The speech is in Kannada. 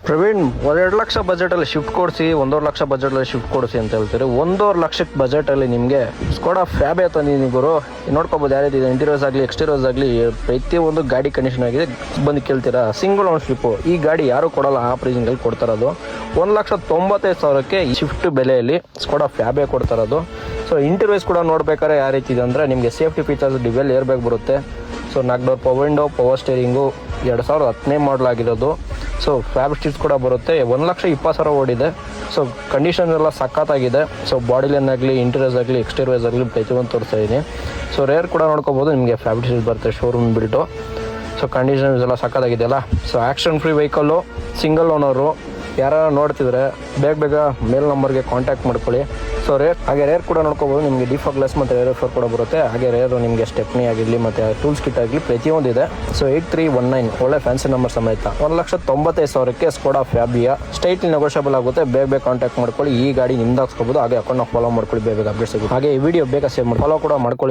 ಪ್ರವೀಣ್ 2 ಲಕ್ಷ ಬಜೆಟಲ್ಲಿ ಶಿಫ್ಟ್ ಕೊಡಿಸಿ 1.5 ಲಕ್ಷ ಬಜೆಟಲ್ಲಿ ಶಿಫ್ಟ್ ಕೊಡಿಸಿ ಅಂತ ಹೇಳ್ತೀರಿ. 1.5 ಲಕ್ಷಕ್ಕೆ ಬಜೆಟಲ್ಲಿ ನಿಮಗೆ ಸ್ಕೋಡಾ ಫ್ಯಾಬೆ ತಂದಿದ್ದೀನಿ ಗುರು. ನೋಡ್ಕೋಬೋದು ಯಾವ ರೀತಿ ಇದೆ, ಇಂಟೀರಿಯರ್ಸ್ ಆಗಲಿ ಎಕ್ಸ್ಟೀರಿಯರ್ಸ್ ಆಗಲಿ ಪ್ರತಿಯೊಂದು ಗಾಡಿ ಕಂಡೀಷನ್ ಆಗಿದೆ. ಬಂದು ಕೇಳ್ತೀರಾ, ಸಿಂಗಲ್ ಓನರ್ಶಿಪ್ಪು. ಈ ಗಾಡಿ ಯಾರೂ ಕೊಡಲ್ಲ, ಆ ಪ್ರೈಸಿಂಗಲ್ಲಿ ಕೊಡ್ತಾರದು. 1,95,000ಕ್ಕೆ ಶಿಫ್ಟ್ ಬೆಲೆಯಲ್ಲಿ ಸ್ಕೋಡಾ ಫ್ಯಾಬೆ ಕೊಡ್ತಾರದು. ಸೊ ಇಂಟೀರಿಯರ್ಸ್ ಕೂಡ ನೋಡ್ಬೇಕಾದ್ರೆ ಯಾವ ರೀತಿ ಇದೆ ಅಂದರೆ, ನಿಮಗೆ safety features dual air bag ಬರುತ್ತೆ. So 4 door power window, power steering, 2010 model ಆಗಿರೋದು. ಸೊ ಫ್ಯಾಬ್ ಸ್ಟಿಚ್ ಕೂಡ ಬರುತ್ತೆ. 1,20,000 ಓಡಿದೆ. ಸೊ ಕಂಡೀಷನ್ ಎಲ್ಲ ಸಖತ್ತಾಗಿದೆ. ಸೊ ಬಾಡಿ ಲೈನ್ ಆಗಲಿ ಇಂಟೀರಿಯರ್ಸ್ ಆಗಲಿ ಎಕ್ಸ್ಟೀರಿಯರ್ಸ್ ಆಗಲಿ ಪ್ರತಿಯೊಂದು ತೋರಿಸ್ತಾ ಇದ್ದೀನಿ. ಸೊ ರೇರ್ ಕೂಡ ನೋಡ್ಕೋಬೋದು, ನಿಮಗೆ ಫ್ಯಾಬ್ ಸ್ಟಿಚ್ ಬರುತ್ತೆ ಶೋರೂಮ್ ಬಿಲ್ಟು. ಸೊ ಕಂಡೀಷನ್ಸ್ ಎಲ್ಲ ಸಖತ್ತಾಗಿದೆಯಲ್ಲ. So action free vehicle, single owner. ಯಾರು ನೋಡ್ತಿದ್ರೆ ಬೇಗ ಮೇಲ್ ನಂಬರ್ಗೆ ಕಾಂಟ್ಯಾಕ್ಟ್ ಮಾಡ್ಕೊಳ್ಳಿ. ಸೊ ರೇರ್ ಕೂಡ ನೋಡ್ಕೋಬೋದು, ನಿಮಗೆ ಡಿಫಾಗ್ಲೆಸ್ ಮತ್ತು ರೇರ್ ಎಫರ್ ಕೂಡ ಬರುತ್ತೆ. ಹಾಗೆ ರೇರು ನಿಮಗೆ ಸ್ಟೆಪ್ನಿ ಆಗಿರಲಿ ಮತ್ತು ಟೂಲ್ಸ್ ಕಿಟ್ ಆಗಲಿ ಪ್ರತಿಯೊಂದು ಇದೆ. ಸೊ 8319 ಒಳ್ಳೆ ಫ್ಯಾನ್ಸಿ ನಂಬರ್ ಸಮೇತ 1,95,000ಕ್ಕೆ ಸ್ಕೋಡಾ ಫ್ಯಾಬಿಯಾ ಸ್ಟೈಟ್ಲಿ ನೆಗೋಷಿಯಬಲ್ ಆಗುತ್ತೆ. ಬೇಗ ಕಾಂಟ್ಯಾಕ್ಟ್ ಮಾಡ್ಕೊಳ್ಳಿ. ಈ ಗಾಡಿ ನಿಮ್ದು ಹಾಕ್ಸ್ಕೋಬೋದು. ಹಾಗೆ ಅಕೌಂಟ್ನ ಫಾಲೋ ಮಾಡ್ಕೊಳ್ಳಿ, ಬೇಗ ಅಪ್ಡೇಟ್ ಸಿಗುತ್ತೆ. ಹಾಗೆ ಈ ವಿಡಿಯೋ ಬೇಗ ಸೇವ್ ಮಾಡಿ ಫಾಲೋ ಕೂಡ ಮಾಡ್ಕೊಳ್ಳಿ.